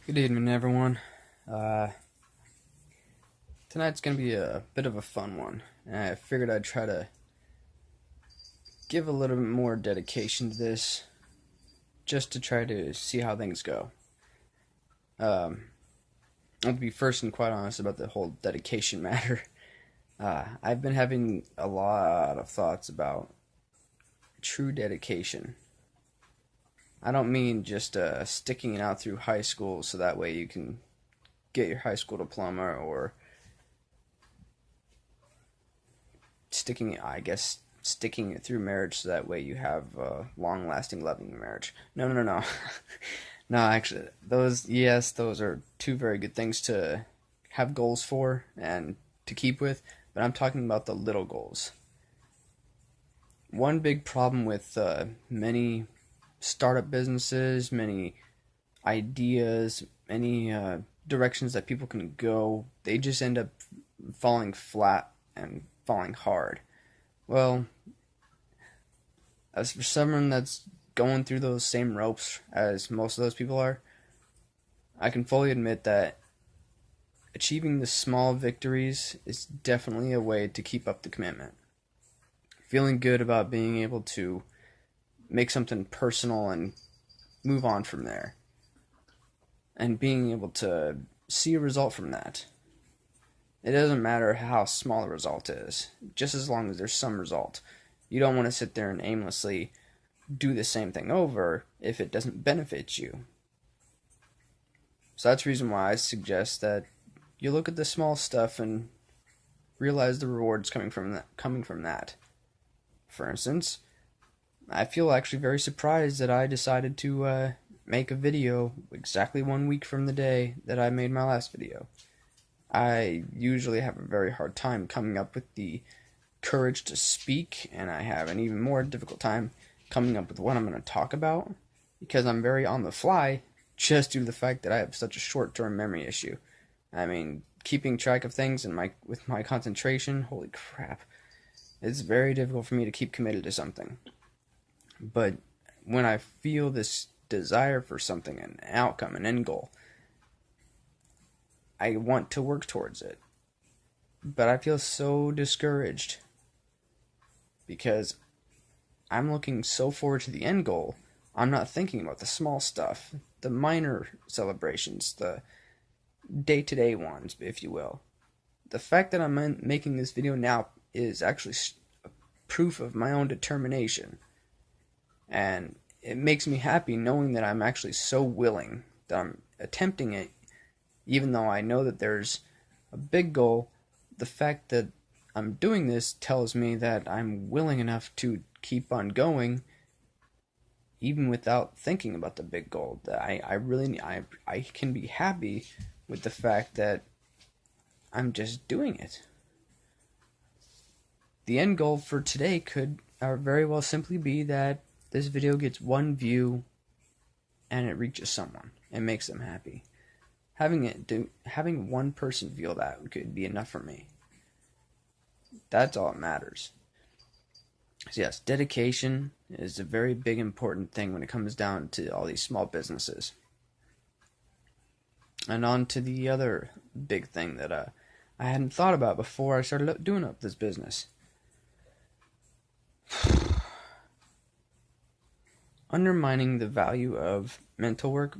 Good evening, everyone. Uh, Tonight's gonna be a bit of a fun one, and I figured I'd try to give a little bit more dedication to this, just to try to see how things go. Um, I'll be first and quite honest about the whole dedication matter. I've been having a lot of thoughts about true dedication. I don't mean just sticking it out through high school so that way you can get your high school diploma, or sticking it through marriage so that way you have a long-lasting, loving marriage. No, no, no, no. No, actually, those are two very good things to have goals for and to keep with, but I'm talking about the little goals. One big problem with many startup businesses, many ideas, many directions that people can go, they just end up falling flat and falling hard. Well, as for someone that's going through those same ropes as most of those people are, I can fully admit that achieving the small victories is definitely a way to keep up the commitment. Feeling good about being able to make something personal and move on from there, and being able to see a result from that. It doesn't matter how small the result is, just as long as there's some result. You don't want to sit there and aimlessly do the same thing over if it doesn't benefit you. So that's the reason why I suggest that you look at the small stuff and realize the rewards coming from that. For instance, I feel actually very surprised that I decided to make a video exactly 1 week from the day that I made my last video. I usually have a very hard time coming up with the courage to speak, and I have an even more difficult time coming up with what I'm going to talk about, because I'm very on the fly, just due to the fact that I have such a short-term memory issue. I mean, keeping track of things with my concentration, holy crap, it's very difficult for me to keep committed to something. But when I feel this desire for something, an outcome, an end goal, I want to work towards it. But I feel so discouraged because I'm looking so forward to the end goal. I'm not thinking about the small stuff, the minor celebrations, the day-to-day ones, if you will. The fact that I'm making this video now is actually proof of my own determination. And it makes me happy knowing that I'm actually so willing, that I'm attempting it, even though I know that there's a big goal. The fact that I'm doing this tells me that I'm willing enough to keep on going, even without thinking about the big goal. That I can be happy with the fact that I'm just doing it. The end goal for today could very well simply be that this video gets 1 view and it reaches someone and makes them happy. Having one person feel that could be enough for me. That's all that matters. So yes, dedication is a very big important thing when it comes down to all these small businesses. And on to the other big thing that I hadn't thought about before I started doing up this business. Undermining the value of mental work